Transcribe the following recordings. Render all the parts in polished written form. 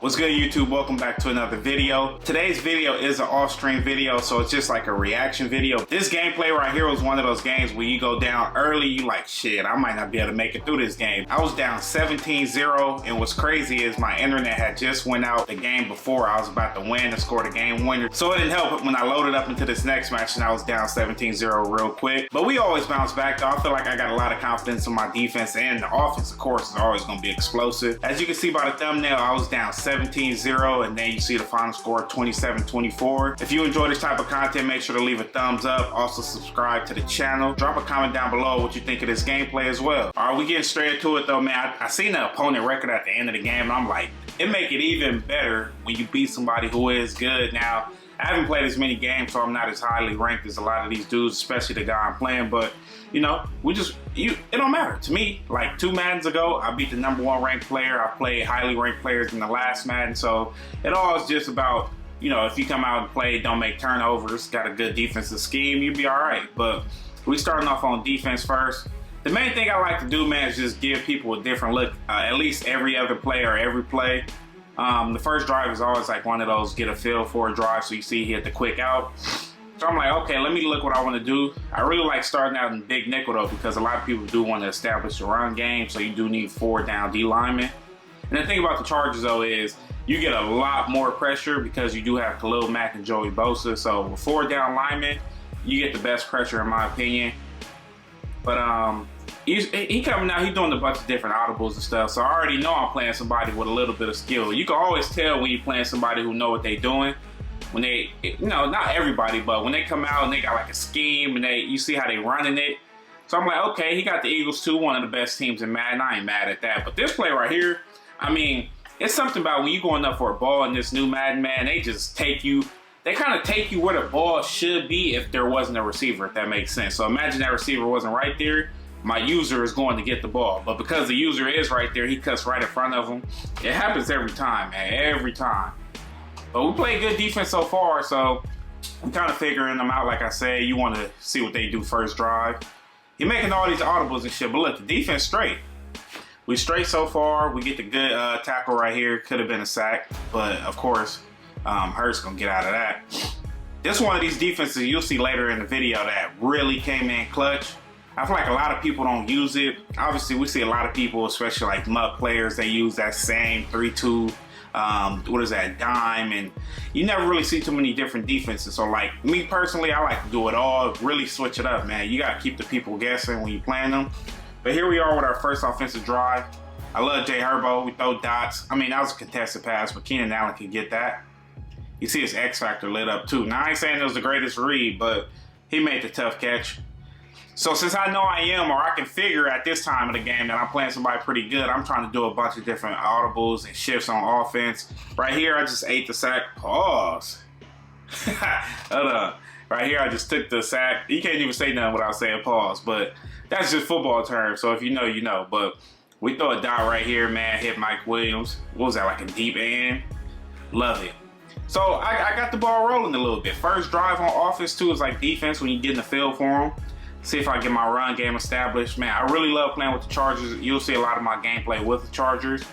What's good, YouTube? Welcome back to another video. Today's video is an off-stream video, so it's just like a reaction video. This gameplay right here was one of those games where you go down early, you like, shit, I might not be able to make it through this game. I was down 17-0, and what's crazy is my internet had just went out the game before I was about to win and score the game winner. So it didn't help when I loaded up into this next match and I was down 17-0 real quick. But we always bounce back, though. I feel like I got a lot of confidence in my defense, and the offense, of course, is always going to be explosive. As you can see by the thumbnail, I was down 17-0, and then you see the final score 27-24. If you enjoy this type of content, make sure to leave a thumbs up. Also subscribe to the channel. Drop a comment down below what you think of this gameplay as well. All right, we getting straight into it though, man. I seen the opponent record at the end of the game, and I'm like, it make it even better when you beat somebody who is good. Now, I haven't played as many games, so I'm not as highly ranked as a lot of these dudes, especially the guy I'm playing, but you know, it don't matter. To me, like 2 Maddens ago, I beat the #1 ranked player. I played highly ranked players in the last Madden, so it all is just about, you know, if you come out and play, don't make turnovers, got a good defensive scheme, you'll be all right. But we starting off on defense first. The main thing I like to do, man, is just give people a different look, at least every other play or every play. The first drive is always like one of those get a feel for a drive, so you see he hit the quick out. So I'm like, okay, let me look what I want to do. I really like starting out in big nickel though, because a lot of people do want to establish a run game, so you do need 4 down D linemen. And the thing about the Chargers though is you get a lot more pressure because you do have Khalil Mack and Joey Bosa. So with 4 down linemen, you get the best pressure in my opinion. But he coming out, he's doing a bunch of different audibles and stuff. So I already know I'm playing somebody with a little bit of skill. You can always tell when you're playing somebody who know what they're doing. When they, you know, not everybody, but when they come out and they got like a scheme and you see how they running it. So I'm like, okay, he got the Eagles too, one of the best teams in Madden. I ain't mad at that. But this play right here, I mean, it's something about when you going up for a ball in this new Madden, man, they just take you, they kind of take you where the ball should be if there wasn't a receiver, if that makes sense. So imagine that receiver wasn't right there, my user is going to get the ball. But because the user is right there, he cuts right in front of him. It happens every time, man, every time. But we played good defense so far, so I'm kind of figuring them out. Like I said, you want to see what they do first drive. You're making all these audibles and shit, but look, the defense straight. We straight so far. We get the good tackle right here. Could have been a sack, but of course, Hurts gonna get out of that. This one of these defenses you'll see later in the video that really came in clutch. I feel like a lot of people don't use it. Obviously, we see a lot of people, especially like MUT players, they use that same 3-2. What is that, dime, and you never really see too many different defenses. So like me personally, I like to do it all, really switch it up, man. You gotta keep the people guessing when you playing them. But here we are with our first offensive drive. I love Jay Herbo. We throw dots. I mean, that was a contested pass, but Keenan Allen could get that. You see his X factor lit up too. Now I ain't saying it was the greatest read, but he made the tough catch. So since I know I am, or I can figure at this time of the game that I'm playing somebody pretty good, I'm trying to do a bunch of different audibles and shifts on offense. Right here, I just ate the sack. Pause. Hold on. Right here, I just took the sack. You can't even say nothing without saying pause, but that's just football terms. So if you know, you know. But we throw a dot right here, man. Hit Mike Williams. What was that, like a deep end? Love it. So I got the ball rolling a little bit. First drive on offense too is like defense when you get in the field for them. See if I get my run game established. Man, I really love playing with the Chargers. You'll see a lot of my gameplay with the Chargers.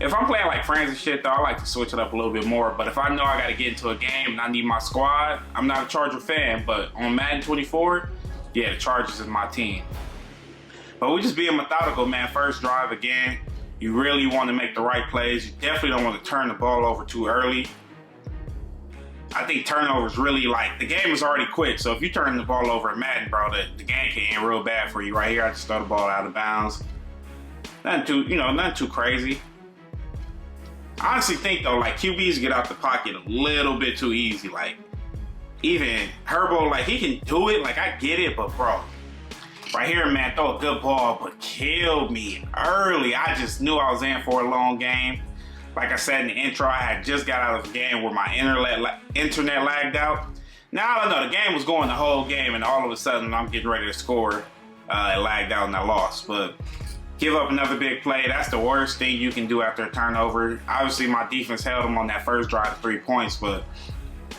If I'm playing like friends and shit though, I like to switch it up a little bit more. But if I know I gotta get into a game and I need my squad, I'm not a Charger fan, but on Madden 24, yeah, the Chargers is my team. But we just being methodical, man. First drive again. You really want to make the right plays. You definitely don't want to turn the ball over too early. I think turnovers really, like, the game is already quick, so if you turn the ball over at Madden, bro, the game can end real bad for you. Right here, I just throw the ball out of bounds. Nothing too, you know, nothing too crazy. I honestly think, though, like, QBs get out the pocket a little bit too easy. Like, even Herbo, like, he can do it. Like, I get it, but, bro, right here, man, throw a good ball, but killed me early. I just knew I was in for a long game. Like I said in the intro, I had just got out of a game where my internet lagged out. Now, I don't know, the game was going the whole game, and all of a sudden, I'm getting ready to score. It lagged out and I lost. But give up another big play, that's the worst thing you can do after a turnover. Obviously, my defense held them on that first drive to 3 points, but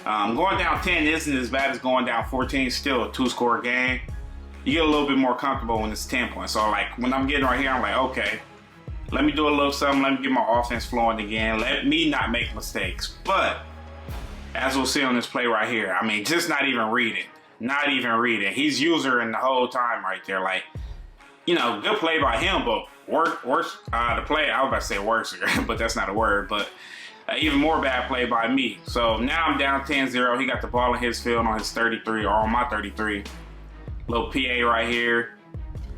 going down 10 isn't as bad as going down 14. Still a 2-score game. You get a little bit more comfortable when it's 10 points. So, like, when I'm getting right here, I'm like, okay, Let me do a little something. Let me get my offense flowing again. Let me not make mistakes. But as we'll see on this play right here, I mean, just not even reading. Not even reading. He's usering the whole time right there. Like, you know, good play by him, but worse the play, I was about to say worse, but that's not a word, but even more bad play by me. So now I'm down 10-0. He got the ball in his field on his 33, or on my 33. Little PA right here.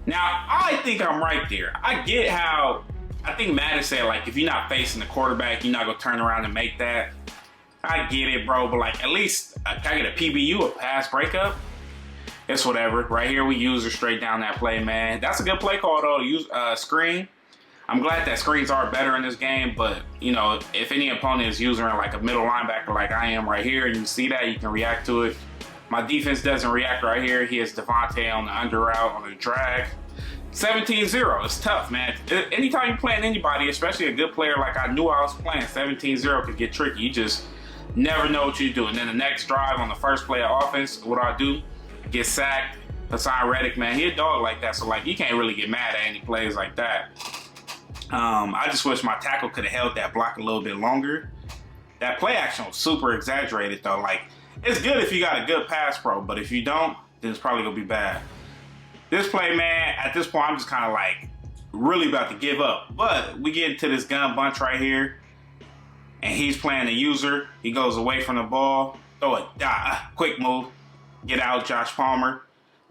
Now, I think I'm right there. I get how, I think Madden said, like, if you're not facing the quarterback, you're not going to turn around and make that. I get it, bro, but, like, at least, can I get a PBU, a pass breakup? It's whatever. Right here, we use her straight down that play, man. That's a good play call, though, to use screen. I'm glad that screens are better in this game, but, you know, if any opponent is using like a middle linebacker like I am right here, and you see that, you can react to it. My defense doesn't react right here. He has Devontae on the under route, on the drag. 17-0. It's tough, man. Anytime you're playing anybody, especially a good player like I knew I was playing, 17-0 could get tricky. You just never know what you do. And then the next drive on the first play of offense, what I do, get sacked. Hassan Reddick, man, he a dog like that. So, like, you can't really get mad at any plays like that. I just wish my tackle could have held that block a little bit longer. That play action was super exaggerated, though. Like, it's good if you got a good pass pro, but if you don't, then it's probably going to be bad. This play, man, at this point, I'm just kind of like really about to give up. But we get into this gun bunch right here, and he's playing the user. He goes away from the ball. Throw a quick move. Get out, Josh Palmer.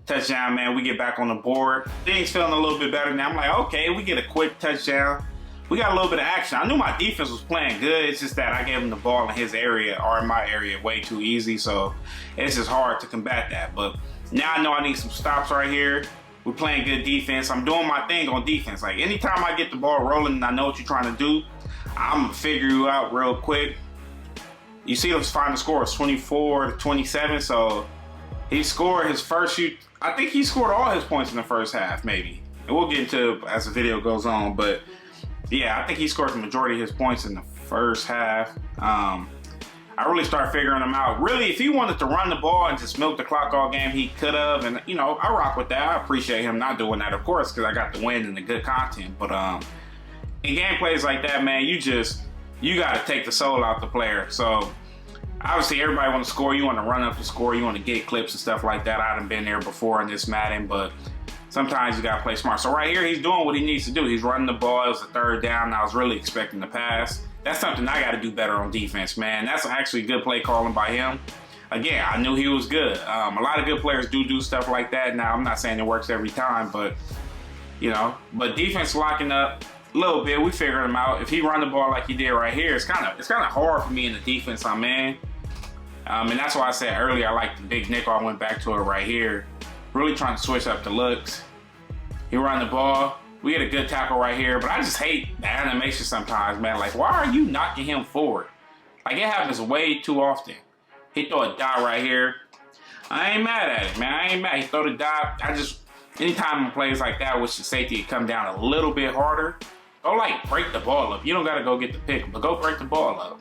Touchdown, man. We get back on the board. Things feeling a little bit better now. I'm like, okay, we get a quick touchdown. We got a little bit of action. I knew my defense was playing good. It's just that I gave him the ball in his area or in my area way too easy. So it's just hard to combat that. But now I know I need some stops right here. We're playing good defense. I'm doing my thing on defense. Like, anytime I get the ball rolling and I know what you're trying to do, I'm going to figure you out real quick. You see the final score is 24-27. So he scored his first shoot. I think he scored all his points in the first half, maybe. And we'll get into it as the video goes on. But yeah, I think he scored the majority of his points in the first half. I really started figuring him out. Really, if he wanted to run the ball and just milk the clock all game, he could have. And, you know, I rock with that. I appreciate him not doing that, of course, because I got the win and the good content. But in gameplays like that, man, you got to take the soul out the player. So obviously, everybody want to score. You want to run up the score. You want to get clips and stuff like that. I haven't been there before in this Madden, but sometimes you got to play smart. So right here, he's doing what he needs to do. He's running the ball. It was a third down, and I was really expecting the pass. That's something I got to do better on defense, man. That's actually good play calling by him. Again, I knew he was good. A lot of good players do stuff like that. Now, I'm not saying it works every time, but, you know, but defense locking up a little bit. We figured him out. If he run the ball like he did right here, it's kind of hard for me in the defense I'm in. And that's why I said earlier I like the big nickel. I went back to it right here. Really trying to switch up the looks. He run the ball. We had a good tackle right here, but I just hate the animation sometimes, man. Like, why are you knocking him forward? Like, it happens way too often. He throw a dot right here. I ain't mad at it, man. I ain't mad. He throw the dot. Anytime in plays like that, wish the safety could come down a little bit harder. Go, like, break the ball up. You don't got to go get the pick, but go break the ball up.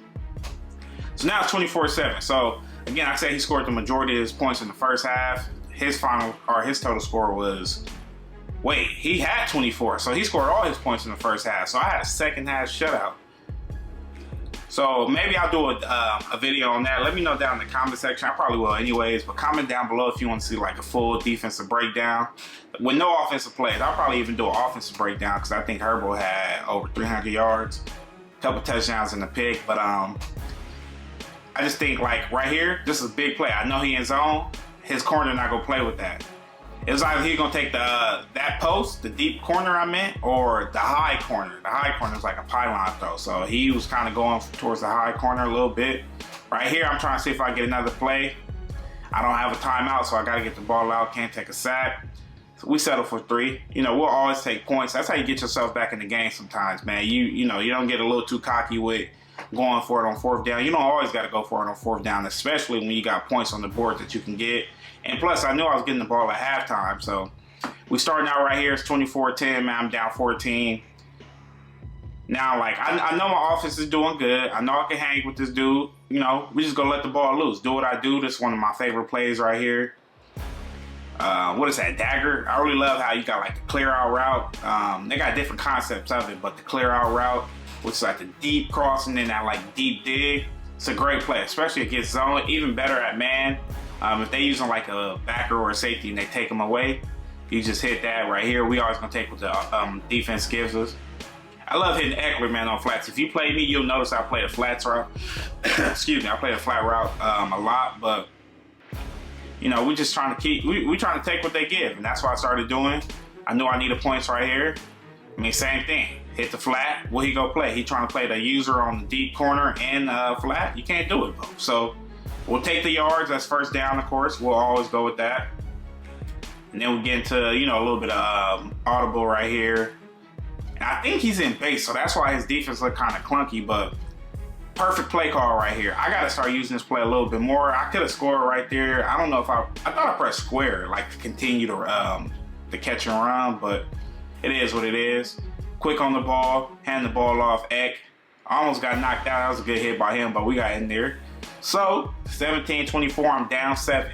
So now it's 24-7. So, again, I said he scored the majority of his points in the first half. His total score was, wait, he had 24. So he scored all his points in the first half. So I had a second half shutout. So maybe I'll do a video on that. Let me know down in the comment section. I probably will anyways, but comment down below if you want to see like a full defensive breakdown. With no offensive plays, I'll probably even do an offensive breakdown because I think Herbo had over 300 yards, a couple touchdowns in the pick, but I just think like right here, this is a big play. I know he in zone. His corner not gonna play with that. It's either he's gonna take that post, the deep corner I meant, or the high corner. The high corner is like a pylon throw. So he was kind of going towards the high corner a little bit. Right here, I'm trying to see if I get another play. I don't have a timeout, so I gotta get the ball out. Can't take a sack. So we settle for 3. You know, we'll always take points. That's how you get yourself back in the game sometimes, man. You know, you don't get a little too cocky with going for it on 4th down. You don't always got to go for it on 4th down, especially when you got points on the board that you can get. And plus, I knew I was getting the ball at halftime. So we starting out right here. It's 24-10, man. I'm down 14. Now, like, I know my offense is doing good. I know I can hang with this dude. You know, we just going to let the ball loose. Do what I do. This is one of my favorite plays right here. what is that, dagger? I really love how you got like the clear out route. They got different concepts of it, but the clear out route, which is like the deep crossing and that like deep dig, it's a great play, especially against zone. Even better at man. If they using like a backer or a safety and they take them away, you just hit that right here. We always gonna take what the defense gives us. I love hitting Ekeler, man, on flats. If you play me, you'll notice I play a flats route. Excuse me, I play a flat route a lot, but you know, we just trying to keep, we trying to take what they give, and that's what I started doing. I knew I needed points right here. I mean, same thing. Hit the flat. What he go play? He trying to play the user on the deep corner and flat. You can't do it, bro. So we'll take the yards. That's first down, of course. We'll always go with that. And then we get into, you know, a little bit of audible right here. And I think he's in base, so that's why his defense look kind of clunky, but perfect play call right here. I got to start using this play a little bit more. I could have scored right there. I don't know if I thought I pressed square, like to continue to catch and run, but it is what it is. Quick on the ball, hand the ball off. Eck almost got knocked out. That was a good hit by him, but we got in there. So 17-24, I'm down 7.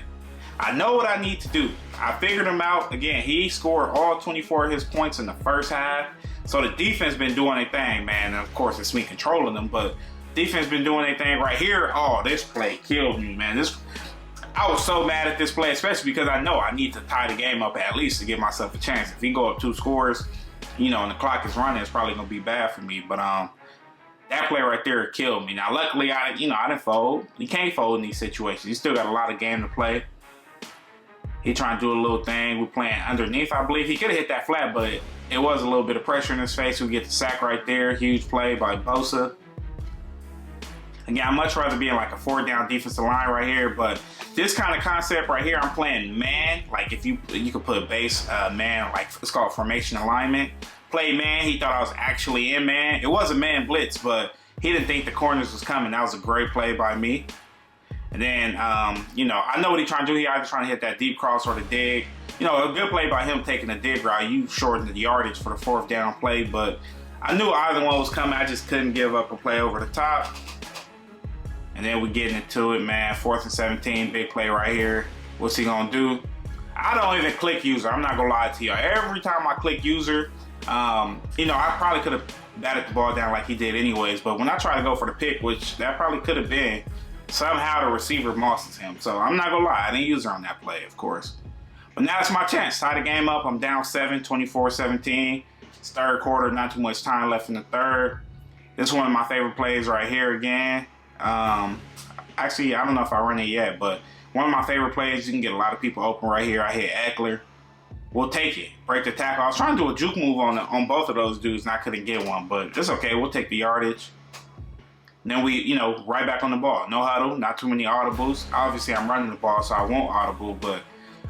I know what I need to do. I figured him out. Again, he scored all 24 of his points in the first half. So the defense been doing their thing, man. And of course, it's me controlling them, but defense been doing their thing right here. Oh, this play killed me, man. I was so mad at this play, especially because I know I need to tie the game up at least to give myself a chance. If he go up 2 scores, you know, and the clock is running, it's probably gonna be bad for me. But that play right there killed me. Now, luckily, I didn't fold. You can't fold in these situations. You still got a lot of game to play. He trying to do a little thing. We're playing underneath, I believe. He could have hit that flat, but it was a little bit of pressure in his face. We get the sack right there. Huge play by Bosa. Again, I'd much rather be in like a 4th down defensive line right here, but this kind of concept right here, I'm playing man. Like if you could put base man, like it's called formation alignment. Play man, he thought I was actually in man. It was a man blitz, but he didn't think the corners was coming. That was a great play by me. And then, you know, I know what he's trying to do. He either trying to hit that deep cross or the dig. You know, a good play by him taking the dig route. You shortened the yardage for the 4th down play, but I knew either one was coming. I just couldn't give up a play over the top. And then we getting into it, man. 4th and 17, big play right here. What's he gonna do? I don't even click user. I'm not gonna lie to you. Every time I click user, you know, I probably could have batted the ball down like he did anyways. But when I try to go for the pick, which that probably could have been, somehow the receiver mosses him. So I'm not gonna lie, I didn't use her on that play, of course. But now it's my chance. Tie the game up. I'm down 7, 24-17. It's 3rd quarter, not too much time left in the 3rd. This is one of my favorite plays right here again. Actually, I don't know if I run it yet, but one of my favorite plays, you can get a lot of people open right here. I hit Ekeler. We'll take it. Break the tackle. I was trying to do a juke move on both of those dudes, and I couldn't get one, but it's okay. We'll take the yardage. And then we, you know, right back on the ball. No huddle, not too many audibles. Obviously, I'm running the ball, so I won't audible, but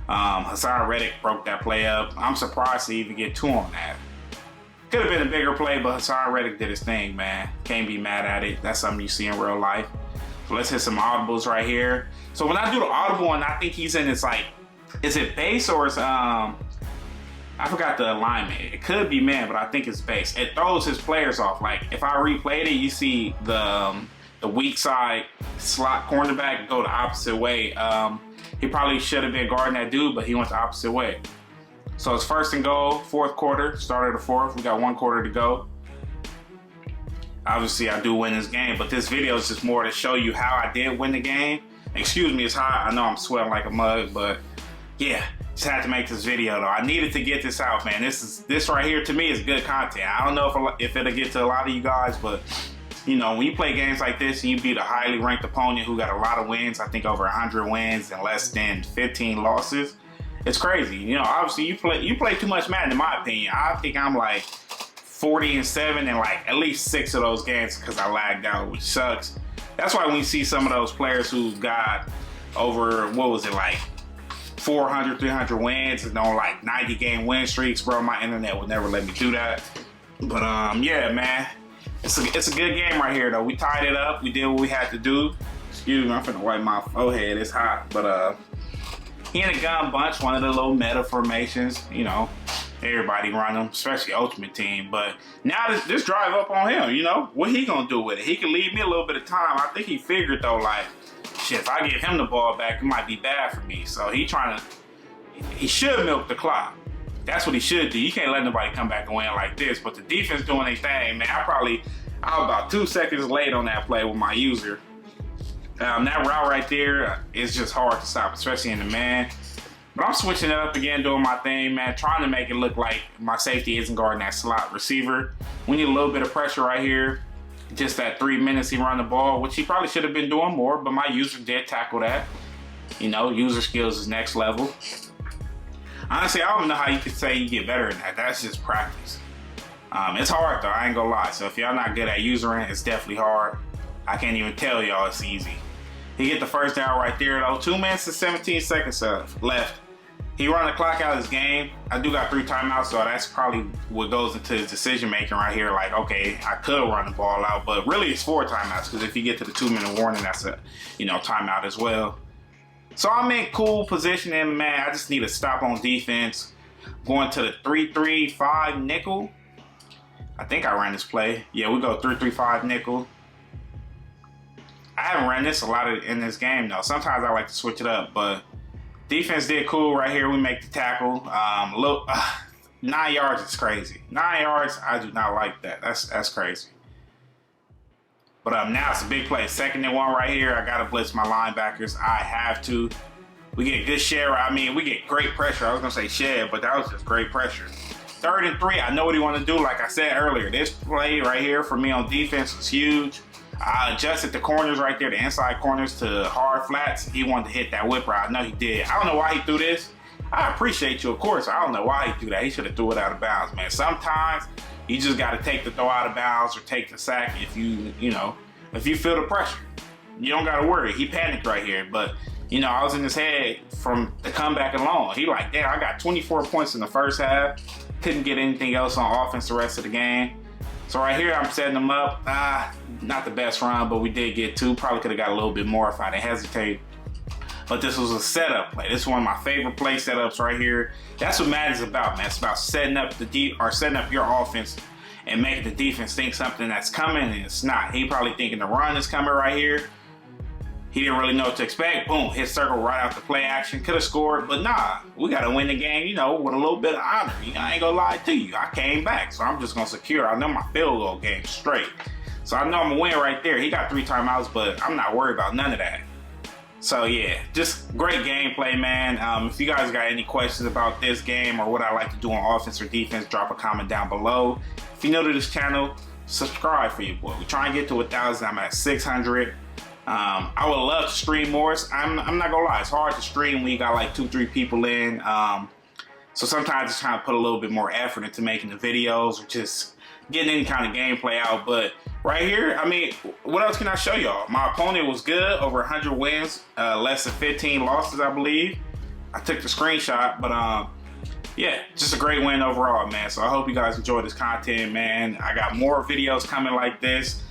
Haason Reddick broke that play up. I'm surprised to even get 2 on that. Could have been a bigger play, but Haason Reddick did his thing, man. Can't be mad at it. That's something you see in real life. So let's hit some audibles right here. So when I do the audible, and I think he's in, it's like, is it base or is I forgot the alignment. It could be man, but I think it's base. It throws his players off. Like if I replayed it, you see the weak side slot cornerback go the opposite way. He probably should have been guarding that dude, but he went the opposite way. So it's 1st and goal, 4th quarter, start of the 4th. We got 1 quarter to go. Obviously, I do win this game, but this video is just more to show you how I did win the game. Excuse me, it's hot. I know I'm sweating like a mug, but yeah, just had to make this video though. I needed to get this out, man. This right here to me is good content. I don't know if it'll get to a lot of you guys, but you know, when you play games like this and you beat a highly ranked opponent who got a lot of wins, I think over 100 wins and less than 15 losses, it's crazy. You know, obviously you play too much Madden in my opinion. I think I'm like 40-7 in like at least 6 of those games because I lagged out, which sucks. That's why when you see some of those players who got over, what was it, like 400, 300 wins and on like 90 game win streaks, bro, my internet would never let me do that. But yeah, man, it's a good game right here though. We tied it up. We did what we had to do. Excuse me, I'm finna wipe my forehead. It's hot. But he in a gun bunch, one of the little meta formations, you know. Everybody run them, especially Ultimate Team. But now this drive up on him, you know? What he gonna do with it? He can leave me a little bit of time. I think he figured though, like, shit, if I give him the ball back, it might be bad for me. So he trying to he should milk the clock. That's what he should do. You can't let nobody come back and win like this. But the defense doing their thing, man. I was about 2 seconds late on that play with my user. That route right there is just hard to stop, especially in the man. But I'm switching it up again, doing my thing, man, trying to make it look like my safety isn't guarding that slot receiver. We need a little bit of pressure right here. Just that 3 minutes he run the ball, which he probably should have been doing more, but my user did tackle that. You know, user skills is next level. Honestly, I don't know how you could say you get better than that. That's just practice. It's hard though, I ain't gonna lie. So if y'all not good at usering, it's definitely hard. I can't even tell y'all it's easy. He get the first down right there though. 2 minutes and 17 seconds left. He run the clock out of his game. I do got 3 timeouts, so that's probably what goes into his decision making right here. Like, okay, I could run the ball out, but really it's 4 timeouts because if you get to the 2-minute warning, that's a timeout as well. So I'm in cool positioning, man. I just need to stop on defense. Going to the 3-3-5 nickel. I think I ran this play. Yeah, we go 3-3-5 nickel. I haven't ran this a lot in this game though. Sometimes I like to switch it up, but defense did cool right here. We make the tackle. 9 yards is crazy. 9 yards, I do not like that. That's crazy. But now it's a big play. 2nd and 1 right here. I gotta blitz my linebackers. I have to. We get good shed. I mean, we get great pressure. I was gonna say shed, but that was just great pressure. 3rd and 3. I know what he want to do. Like I said earlier, this play right here for me on defense was huge. I adjusted the corners right there, the inside corners to hard flats. He wanted to hit that whip route. I know he did. I don't know why he threw this. I appreciate you, of course. I don't know why he threw that. He should have threw it out of bounds, man. Sometimes you just got to take the throw out of bounds or take the sack if if you feel the pressure. You don't got to worry. He panicked right here, but I was in his head from the comeback alone. He like, damn, I got 24 points in the first half. Couldn't get anything else on offense the rest of the game. So right here, I'm setting them up. Not the best run, but we did get 2. Probably could have got a little bit more if I didn't hesitate. But this was a setup play. This is one of my favorite play setups right here. That's what Madden's about, man. It's about setting up setting up your offense and making the defense think something that's coming and it's not. He probably thinking the run is coming right here. He didn't really know what to expect. Boom, hit circle right out the play action. Could have scored, but nah. We got to win the game, with a little bit of honor. I ain't going to lie to you. I came back, so I'm just going to secure. I know my field goal game straight. So I know I'm going to win right there. He got 3 timeouts, but I'm not worried about none of that. So yeah, just great gameplay, man. If you guys got any questions about this game or what I like to do on offense or defense, drop a comment down below. If you're new to this channel, subscribe for your boy. We're trying to get to 1,000. I'm at 600. I would love to stream more. I'm not gonna lie, it's hard to stream when you got like 2-3 people in. So sometimes it's trying to put a little bit more effort into making the videos or just getting any kind of gameplay out. But right here, I mean, what else can I show y'all? My opponent was good, over 100 wins, less than 15 losses, I believe. I took the screenshot, but yeah, just a great win overall, man. So I hope you guys enjoyed this content, man. I got more videos coming like this.